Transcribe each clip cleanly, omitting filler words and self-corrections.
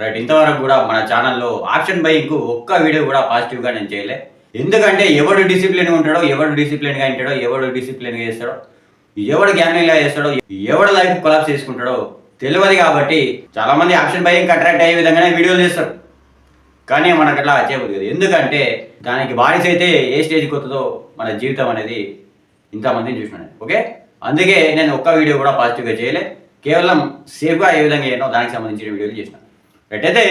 Right. ఇంతవరకు కూడా మన ఛానల్లో ఆప్షన్ బయింగ్‌కు ఒక్క వీడియో కూడా పాజిటివ్‌గా నేను చేయలే. ఎందుకంటే ఎవడు డిసిప్లిన్‌గా ఉంటాడో, ఎవడు డిసిప్లిన్‌గా వింటాడో, ఎవడు డిసిప్లిన్‌గా చేస్తాడో, ఎవడు గ్యాంబ్లింగ్‌లా చేస్తాడో, ఎవడు లైఫ్ కొలాప్స్ చేసుకుంటాడో తెలవదు కాబట్టి చాలామంది ఆప్షన్ బయింగ్‌కి అట్రాక్ట్ అయ్యే విధంగానే వీడియోలు చేస్తారు. కానీ మనకు అట్లా చేయబుద్ది కాదు. ఎందుకంటే దానికి బానిస అయితే ఏ స్టేజ్‌కి వస్తుందో మన జీవితం అనేది ఇంతమందిని చూసినా నేను. ఓకే. అందుకే నేను ఒక్క వీడియో కూడా పాజిటివ్‌గా చేయలే. కేవలం సేఫ్‌గా ఏ విధంగా చేయనో దానికి సంబంధించిన వీడియోలు చేసిన. రైట్. అయితే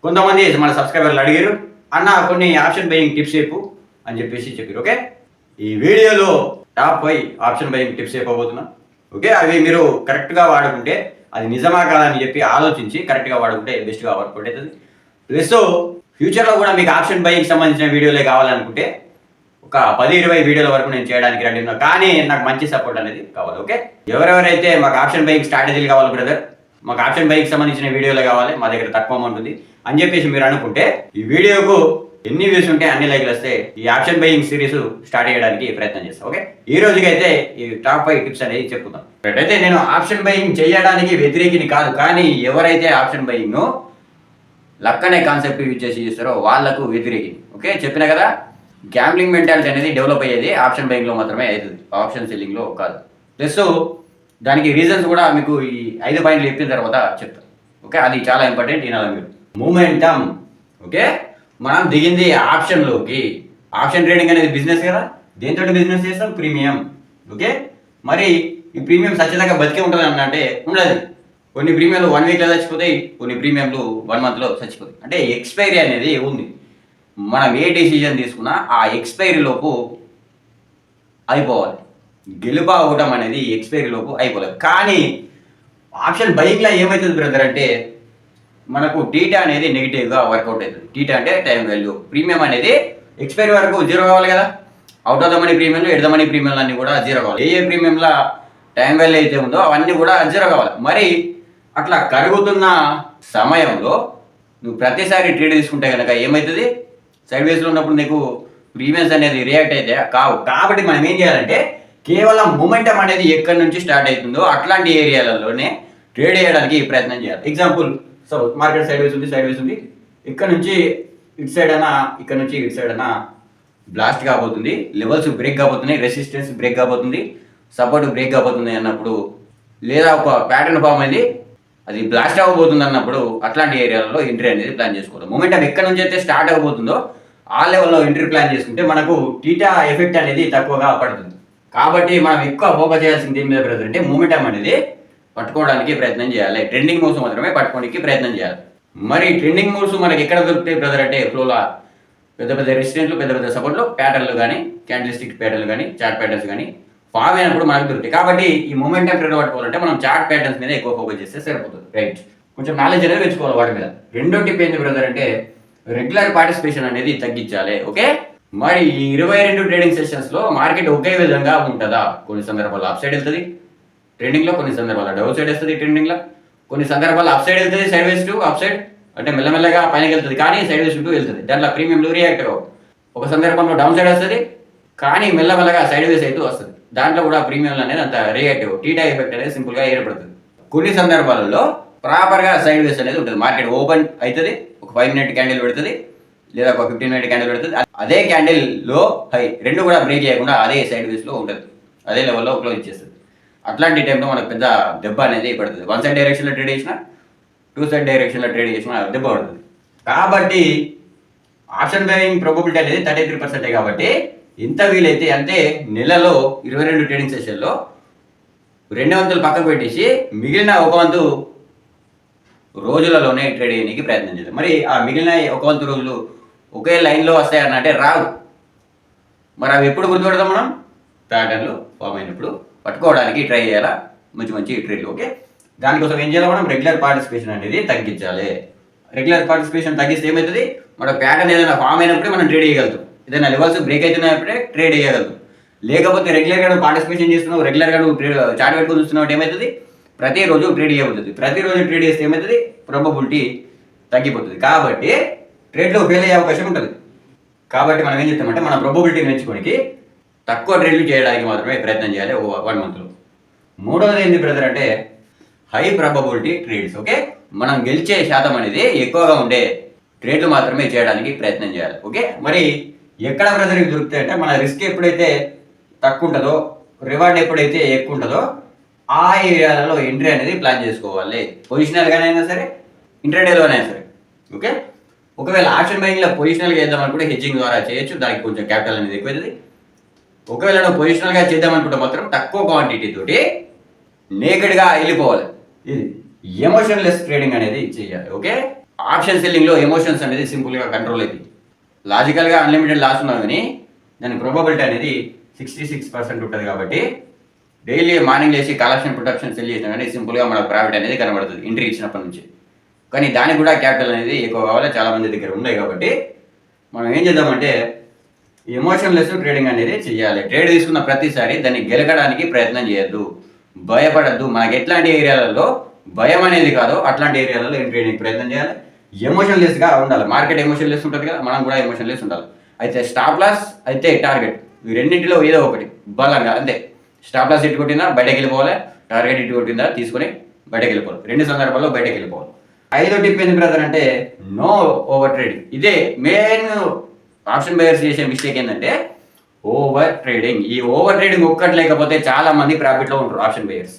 కొంతమంది మన సబ్స్క్రైబర్లు అడిగారు, అన్న కొన్ని ఆప్షన్ బయింగ్ టిప్స్ చెప్పు అని చెప్పారు. ఓకే. ఈ వీడియోలో టాప్ 5 ఆప్షన్ బయింగ్ టిప్స్ చెప్పబోతున్నా. ఓకే. అవి మీరు కరెక్ట్గా వాడుకుంటే అది నిజమా కాదా అని చెప్పి ఆలోచించి కరెక్ట్గా వాడుకుంటే బెస్ట్గా వర్కౌట్ అవుతుంది. ప్లస్ ఫ్యూచర్లో కూడా మీకు ఆప్షన్ బయింగ్ సంబంధించిన వీడియోలే కావాలనుకుంటే ఒక 10-20 వీడియోల వరకు నేను చేయడానికి రెడీ ఉన్నా. కానీ నాకు మంచి సపోర్ట్ అనేది కావాలి. ఓకే. ఎవరెవరైతే మాకు ఆప్షన్ బయింగ్ స్ట్రాటజీలు కావాలి బ్రదర్, మాకు ఆప్షన్ బైక్ సంబంధించిన వీడియోలు కావాలి, మా దగ్గర తక్కువ అమౌంట్ ఉంది అని చెప్పేసి మీరు అనుకుంటే ఈ వీడియోకు ఎన్ని వ్యూస్ ఉంటే అన్ని లైక్లు వస్తే ఈ ఆప్షన్ బయింగ్ సిరీస్ స్టార్ట్ చేయడానికి ప్రయత్నం చేస్తాం. ఓకే. ఈ రోజుకైతే ఈ టాప్ 5 టిప్స్ అనేది చెప్పుకుందాం. అయితే నేను ఆప్షన్ బయింగ్ చేయడానికి వ్యతిరేకిని కాదు, కానీ ఎవరైతే ఆప్షన్ బయింగ్ లక్ అనే కాన్సెప్ట్ యూజ్ చేసి చేస్తారో వాళ్ళకు వ్యతిరేకిని. ఓకే. చెప్పిన కదా, గ్యాంబ్లింగ్ మెంటాలిటీ అనేది డెవలప్ అయ్యేది ఆప్షన్ బయింగ్లో మాత్రమే అవుతుంది, ఆప్షన్ సెల్లింగ్లో కాదు. ప్లస్ దానికి రీజన్స్ కూడా మీకు ఈ 5 పాయింట్లు చెప్పిన తర్వాత చెప్తాను. ఓకే. అది చాలా ఇంపార్టెంట్. వినాలి మీరు. మూమెంటం. ఓకే. మనం దిగింది ఆప్షన్లోకి. ఆప్షన్ ట్రేడింగ్ అనేది బిజినెస్ కదా, దేంతో బిజినెస్ చేస్తాం? ప్రీమియం. ఓకే. మరి ఈ ప్రీమియం సత్యదాకా బతికే ఉంటుంది అంటే ఉండదు. కొన్ని ప్రీమియంలు 1 వీక్లో చచ్చిపోతాయి, కొన్ని ప్రీమియంలు 1 మంత్లో చచ్చిపోతాయి. అంటే ఎక్స్పైరీ అనేది ఉంది. మనం ఏ డెసిజన్ తీసుకున్నా ఆ ఎక్స్పైరీ లోపు అయిపోవాలి. గెలుపు అవడం అనేది ఎక్స్పైరీ లోపు అయిపోలేదు. కానీ ఆప్షన్ బయింగ్లో ఏమవుతుంది బ్రదర్ అంటే మనకు టీటా అనేది నెగిటివ్గా వర్కౌట్ అవుతుంది. టీటా అంటే టైం వాల్యూ. ప్రీమియం అనేది ఎక్స్పైరీ వరకు 0 కావాలి కదా. అవుట్ ఆఫ్ ద మనీ ప్రీమియంలు, ఎట్ ద మనీ ప్రీమియంలు అన్నీ కూడా 0 కావాలి. ఏ ప్రీమియంలో టైం వాల్యూ అయితే ఉందో అవన్నీ కూడా 0 కావాలి. మరి అట్లా కరుగుతున్న సమయంలో నువ్వు ప్రతిసారి ట్రేడ్ తీసుకుంటే కనుక ఏమవుతుంది? సైడ్ వేస్లో ఉన్నప్పుడు నీకు ప్రీమియమ్స్ అనేది రియాక్ట్ అయితే కావు. కాబట్టి మనం ఏం చేయాలంటే కేవలం మూమెంటం అనేది ఎక్కడి నుంచి స్టార్ట్ అవుతుందో అట్లాంటి ఏరియాలలోనే ట్రేడ్ చేయడానికి ప్రయత్నం చేయాలి. ఎగ్జాంపుల్, సో మార్కెట్ సైడ్ వేస్ ఉంది, ఇక్కడ నుంచి ఇటు సైడ్ అయినా, ఇక్కడ నుంచి ఇటు సైడ్ అయినా బ్లాస్ట్ కాబోతుంది, లెవెల్స్ బ్రేక్ కాబోతున్నాయి, రెసిస్టెన్స్ బ్రేక్ కాబోతుంది, సపోర్ట్ బ్రేక్ కాబోతుంది అన్నప్పుడు, లేదా ఒక ప్యాటర్న్ ఫామ్ అయింది అది బ్లాస్ట్ అవ్వబోతుంది అన్నప్పుడు అట్లాంటి ఏరియాలలో ఎంట్రీ అనేది ప్లాన్ చేసుకోవాలి. మూమెంటం ఎక్కడి నుంచి అయితే స్టార్ట్ అవ్వబోతుందో ఆ లెవెల్లో ఎంట్రీ ప్లాన్ చేసుకుంటే మనకు టీటా ఎఫెక్ట్ అనేది తక్కువగా పడుతుంది. కాబట్టి మనం ఎక్కువ ఫోకస్ చేయాల్సింది ఏం మీద బ్రదర్ అంటే మూమెంటం అనేది పట్టుకోవడానికి ప్రయత్నం చేయాలి. ట్రెండింగ్ మూవ్స్ మాత్రమే పట్టుకోవడానికి ప్రయత్నం చేయాలి. మరి ట్రెండింగ్ మూవ్స్ మనకి ఎక్కడ దొరుకుతాయి బ్రదర్ అంటే ఫ్లోలో పెద్ద పెద్ద రెసిస్టెంట్లు, పెద్ద పెద్ద సపోర్ట్లు, ప్యాటర్న్లు కానీ, క్యాండిల్స్టిక్ ప్యాటర్న్లు కానీ, చార్ట్ ప్యాటర్న్స్ కానీ ఫామ్ అయినప్పుడు మనకు దొరుకుతాయి. కాబట్టి ఈ మూమెంటం ట్రేడ్ పట్టుకోవాలంటే మనం చార్ట్ ప్యాటర్న్స్ మీద ఎక్కువ ఫోకస్ చేస్తే సరిపోతుంది. రైట్. కొంచెం నాలెడ్జ్ అనేది పెంచుకోవాలి వాటి మీద. రెండో టిప్ ఏంటి బ్రదర్ అంటే రెగ్యులర్ పార్టిసిపేషన్ అనేది తగ్గించాలి. ఓకే. మరి ఈ 22 ట్రేడింగ్ సెషన్స్లో మార్కెట్ ఒకే విధంగా ఉంటుందా? కొన్ని సందర్భాల్లో అప్ సైడ్ వెళ్తుంది ట్రెండింగ్లో, కొన్ని సందర్భాల్లో డౌన్ సైడ్ వస్తుంది ట్రెండింగ్లో, కొన్ని సందర్భాల్లో అప్ సైడ్ వెళ్తుంది side ways to up side అంటే మెల్లమెల్లగా పైనకి వెళ్తుంది కానీ సైడ్ వేస్ టు వెళ్తుంది. దాంట్లో ప్రీమియంలు రియాక్ట్ అవ్వవు. ఒక సందర్భంలో డౌన్ సైడ్ వస్తుంది కానీ మెల్లమెల్లగా సైడ్ వేస్ అయితే వస్తుంది. దాంట్లో కూడా ప్రీమియంలు అనేది అంత రియాక్టివ్. టీటా ఎఫెక్ట్ అనేది సింపుల్గా ఏర్పడుతుంది. కొన్ని సందర్భాలలో ప్రాపర్గా సైడ్ వేస్ అనేది ఉంటుంది. మార్కెట్ ఓపెన్ అవుతుంది, ఒక 5 మినిట్ క్యాండిల్ పెడుతుంది, లేదా ఒక 15 మినిట్ క్యాండిల్ పెడుతుంది. అదే క్యాండిల్ లో హై రెండు కూడా బ్రేక్ చేయకుండా అదే సైడ్ వేస్లో ఉంటుంది, అదే లెవెల్లో క్లోజ్ చేస్తుంది. అట్లాంటి టైంలో మనకు పెద్ద దెబ్బ అనేది పడుతుంది. 1 సైడ్ డైరెక్షన్లో ట్రేడ్ చేసినా, 2 సైడ్ డైరెక్షన్లో ట్రేడ్ చేసినా దెబ్బ పడుతుంది. కాబట్టి ఆప్షన్ బయింగ్ ప్రాబబిలిటీ అనేది 33% కాబట్టి ఎంత వీలైతే అంటే నెలలో 22 ట్రేడింగ్ సెషన్లో 2 వంతులు పక్కకు పెట్టేసి మిగిలిన 1 వంతు రోజులలోనే ట్రేడ్ చేయడానికి ప్రయత్నం చేద్దాం. మరి ఆ మిగిలిన 1 వంతు రోజులు ఒకే లైన్లో వస్తాయన్నంటే రావు. మరి అవి ఎప్పుడు గుర్తుపెడతాం? మనం ప్యాటర్న్లు ఫామ్ అయినప్పుడు పట్టుకోవడానికి ట్రై చేయాలా మంచి మంచి ట్రేడ్లు. ఓకే. దానికోసం ఏం చేయాలి? మనం రెగ్యులర్ పార్టిసిపేషన్ అనేది తగ్గించాలి. రెగ్యులర్ పార్టిసిపేషన్ తగ్గిస్తే ఏమవుతుంది? మన ప్యాటర్న్ ఏదైనా ఫామ్ అయినప్పుడే మనం ట్రేడ్ చేయగలుగుతాం. ఏదైనా లెవెల్స్ బ్రేక్ అవుతున్నప్పుడే ట్రేడ్ చేయగలుగుతాం. లేకపోతే రెగ్యులర్గా నువ్వు పార్టిసిపేషన్ చేస్తున్నావు, రెగ్యులర్గా నువ్వు చార్ట్ పెట్టుకుని చూస్తున్నావు, ఏమవుతుంది? ప్రతిరోజు ట్రేడ్ చేయబోతుంది. ప్రతిరోజు ట్రేడ్ చేస్తే ఏమవుతుంది? ప్రాబబిలిటీ తగ్గిపోతుంది. కాబట్టి ట్రేడ్లో ఫెయిల్ అయ్యే అవకాశం ఉంటుంది. కాబట్టి మనం ఏం చెప్తామంటే మన ప్రాబబిలిటీని పెంచుకోవడానికి తక్కువ ట్రేడ్లు చేయడానికి మాత్రమే ప్రయత్నం చేయాలి 1 మంత్లో. మూడవది ఏంటి బ్రదర్ అంటే హై ప్రాబబిలిటీ ట్రేడ్స్. ఓకే. మనం గెలిచే శాతం అనేది ఎక్కువగా ఉండే ట్రేడ్లు మాత్రమే చేయడానికి ప్రయత్నం చేయాలి. ఓకే, మరి ఎక్కడ బ్రదర్ ఇవి దొరుకుతాయి అంటే మన రిస్క్ ఎప్పుడైతే తక్కువ ఉంటుందో, రివార్డ్ ఎప్పుడైతే ఎక్కువ ఉంటుందో ఆ ఏరియాలలో ఎంట్రీ అనేది ప్లాన్ చేసుకోవాలి. పొజిషనల్గానైనా సరే, ఇంట్రాడేలోనైనా సరే. ఓకే, ఒకవేళ ఆప్షన్ బయింగ్లో పొజిషనల్గా చేద్దాం అనుకుంటే హెడ్జింగ్ ద్వారా చేయొచ్చు, దానికి కొంచెం క్యాపిటల్ అనేది ఎక్కువైతుంది. ఒకవేళ నువ్వు పొజిషనల్గా చేద్దాం అనుకుంటే మాత్రం తక్కువ క్వాంటిటీ తోటి నేకెడ్గా వెళ్ళిపోవాలి. ఇది ఎమోషన్లెస్ ట్రేడింగ్ అనేది చేయాలి. ఓకే, ఆప్షన్ సెల్లింగ్లో ఎమోషన్స్ అనేది సింపుల్గా కంట్రోల్ అవుతుంది. లాజికల్గా అన్లిమిటెడ్ లాస్ ఉన్నా కానీ దాని ప్రొబబిలిటీ అనేది 66% ఉంటుంది. కాబట్టి డైలీ మార్నింగ్ లేచి call option put option cell చేసినా కానీ సింపుల్గా మన ప్రాఫిట్ అనేది కనబడుతుంది ఎంట్రీ ఇచ్చినప్పటి నుంచి. కానీ దానికి కూడా క్యాపిటల్ అనేది ఎక్కువ కావాలి, చాలా మంది దగ్గర ఉన్నాయి. కాబట్టి మనం ఏం చేద్దామంటే ఎమోషన్లెస్ ట్రేడింగ్ అనేది చేయాలి. ట్రేడ్ తీసుకున్న ప్రతిసారి దాన్ని గెలకడానికి ప్రయత్నం చేయొద్దు, భయపడద్దు. మనకి ఎట్లాంటి ఏరియాలలో భయం అనేది కాదో అట్లాంటి ఏరియాలలో ఎంట్రీ చేయడానికి ప్రయత్నం చేయాలి. ఎమోషన్లెస్గా ఉండాలి. మార్కెట్ ఎమోషన్లెస్ ఉంటుంది కదా, మనం కూడా ఎమోషన్లెస్ ఉండాలి. అయితే స్టాప్ లాస్ అయితే టార్గెట్, ఈ రెండింటిలో ఏదో ఒకటి బలంగా అంతే. స్టాప్ లాస్ ఇటు కొట్టిందా బయటకు వెళ్ళిపోవాలి, టార్గెట్ ఇటు కొట్టిందా తీసుకొని బయటకు వెళ్ళిపోవాలి. రెండు సందర్భాల్లో బయటకు వెళ్ళిపోవాలి. 5వ టిప్ ఏంది బ్రదర్ అంటే నో ఓవర్ ట్రేడింగ్. ఇదే మెయిన్ ఆప్షన్ బయర్స్ చేసే మిస్టేక్ ఏంటంటే ఓవర్ ట్రేడింగ్. ఈ ఓవర్ ట్రేడింగ్ ఒక్కటి లేకపోతే చాలా మంది ప్రాఫిట్లో ఉంటారు ఆప్షన్ బయర్స్.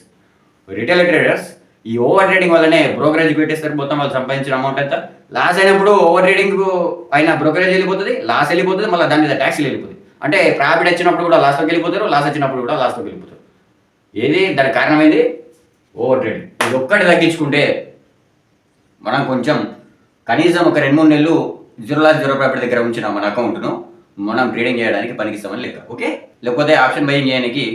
రిటైల్ ట్రేడర్స్ ఈ ఓవర్ ట్రేడింగ్ వల్లనే బ్రోకరేజ్ పెట్టేస్తారు, మొత్తం వాళ్ళు సంపాదించిన అమౌంట్ అంతా లాస్ అయినప్పుడు ఓవర్ ట్రేడింగ్ అయినా బ్రోకరేజ్ వెళ్ళిపోతుంది, లాస్ వెళ్ళిపోతుంది, మళ్ళీ దాని మీద ట్యాక్స్ వెళ్ళిపోతుంది. అంటే ప్రాఫిట్ వచ్చినప్పుడు కూడా లాస్లోకి వెళ్ళిపోతారు, లాస్ వచ్చినప్పుడు కూడా లాస్లోకి వెళ్ళిపోతారు. ఏది దానికి కారణమైంది ఓవర్ ట్రేడింగ్. ఇది ఒక్కటి తగ్గించుకుంటే మనం కొంచెం కనీసం ఒక 2-3 నెలలు 0 లాస్ 0 ప్రాఫిట్ దగ్గర ఉంచిన మన అకౌంట్ను మనం ట్రేడింగ్ చేయడానికి పనికిస్తామని లెక్క. ఓకే, లేకపోతే ఆప్షన్ బయింగ్ చేయడానికి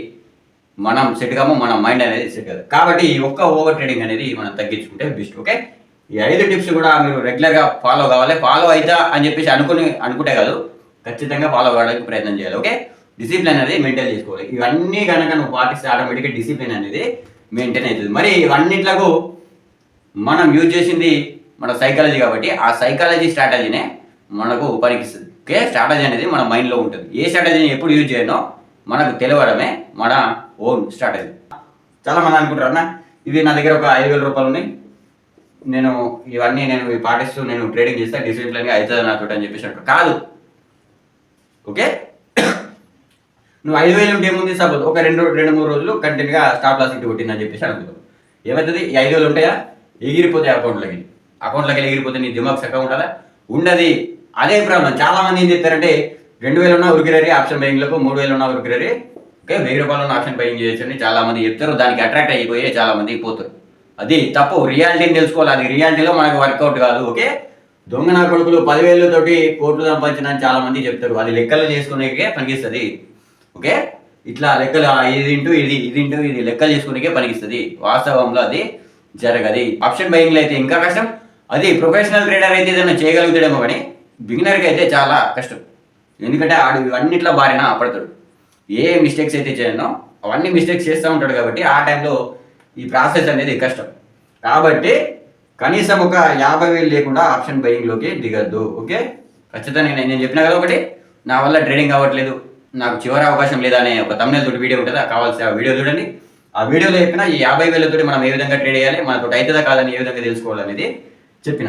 మనం సెట్ కాము, మన మైండ్ అనేది సెట్ కాదు. కాబట్టి ఈ ఒక్క ఓవర్ ట్రేడింగ్ అనేది మనం తగ్గించుకుంటే బెస్ట్. ఓకే, ఈ 5 టిప్స్ కూడా మీరు రెగ్యులర్గా ఫాలో కావాలి. ఫాలో అవుతా అని చెప్పేసి అనుకుంటే కాదు, ఖచ్చితంగా ఫాలో కావడానికి ప్రయత్నం చేయాలి. ఓకే, డిసిప్లిన్ అనేది మెయింటైన్ చేసుకోవాలి. ఇవన్నీ కనుక నువ్వు పాటిస్తే ఆటోమేటిక్గా డిసిప్లిన్ అనేది మెయింటైన్ అవుతుంది. మరి ఇవన్నిట్లకు మనం యూజ్ చేసింది మన సైకాలజీ కాబట్టి ఆ సైకాలజీ స్ట్రాటజీనే మనకు పనికిస్తుంది. ఓకే, స్ట్రాటజీ అనేది మన మైండ్లో ఉంటుంది. ఏ స్ట్రాటజీని ఎప్పుడు యూజ్ చేయనో మనకు తెలియడమే మన ఓన్ స్ట్రాటజీ. చాలా మంది అనుకుంటారు అన్న ఇవి నా దగ్గర ఒక 5,000 రూపాయలు ఉన్నాయి, నేను ఇవి పాటిస్తూ నేను ట్రేడింగ్ చేస్తే డిసిప్లిన్గా అవుతుంది నాతో అని చెప్పేసి అంటారు. కాదు. ఓకే, నువ్వు 5,000 ఉంటే ఏముంది, సపోజ్ ఒక 2-3 రోజులు కంటిన్యూగా స్టాప్ లాస్ ఇటు కొట్టిందని చెప్పేసి అనుకుంటావు. ఏమవుతుంది, ఈ 5,000 ఉంటాయా ఎగిరిపోతాయి అకౌంట్లోకి ఎగిరిపోతే నీ దిమాగ్ చక్కగా ఉంటుందా, ఉండదు. అదే ప్రాబ్లం. చాలా మంది ఏం చెప్తారంటే 2,000 ఉన్న ఉరికిరరి ఆప్షన్ బయింగ్లకు, 3,000 ఉన్న ఉరికిరరి. ఓకే, 1,000 రూపాయలు ఉన్న ఆప్షన్ బయింగ్ చేయొచ్చని చాలా మంది చెప్తారు. దానికి అట్రాక్ట్ అయిపోయి చాలా మంది పోతారు. అది తప్పు. రియాలిటీని తెలుసుకోవాలి. అది రియాలిటీలో మనకు వర్కౌట్ కాదు. ఓకే, దొంగ నా కొడుకులు 10,000 తోటి కోట్లు సంపాదించిన చాలా మంది చెప్తారు. అది లెక్కలు చేసుకునేకే పనికిస్తుంది. ఓకే, ఇట్లా లెక్కలు ఇది ఇంటూ ఇది లెక్కలు చేసుకునేకే పనికిస్తుంది. వాస్తవంలో అది జరగది. ఆప్షన్ బయింగ్లో అయితే ఇంకా కష్టం. అది ప్రొఫెషనల్ ట్రేడర్ అయితే ఏదైనా చేయగలుగుతాడేమో, కానీ బిగినర్కి అయితే చాలా కష్టం. ఎందుకంటే ఆడు అన్నిట్లో బారిన పడతాడు. ఏ మిస్టేక్స్ అయితే చేయనో అవన్నీ మిస్టేక్స్ చేస్తూ ఉంటాడు. కాబట్టి ఆ టైంలో ఈ ప్రాసెస్ అనేది కష్టం. కాబట్టి కనీసం ఒక 50,000 లేకుండా ఆప్షన్ బయింగ్లోకి దిగద్దు. ఓకే, ఖచ్చితంగా నేను చెప్పినా కదా, ఒకటి నా వల్ల ట్రేడింగ్ అవ్వట్లేదు, నాకు చివరి అవకాశం లేదా అనే ఒక thumbnail తోటి వీడియో ఉంటుంది, కావాల్సిన వీడియో చూడండి. ఆ వీడియోలో చెప్పిన ఈ 50,000 తోటి మనం ఏ విధంగా ట్రేడ్ చేయాలి, మనతో అవుతుందా కాదని ఏ విధంగా తెలుసుకోవాలనేది చెప్పిన.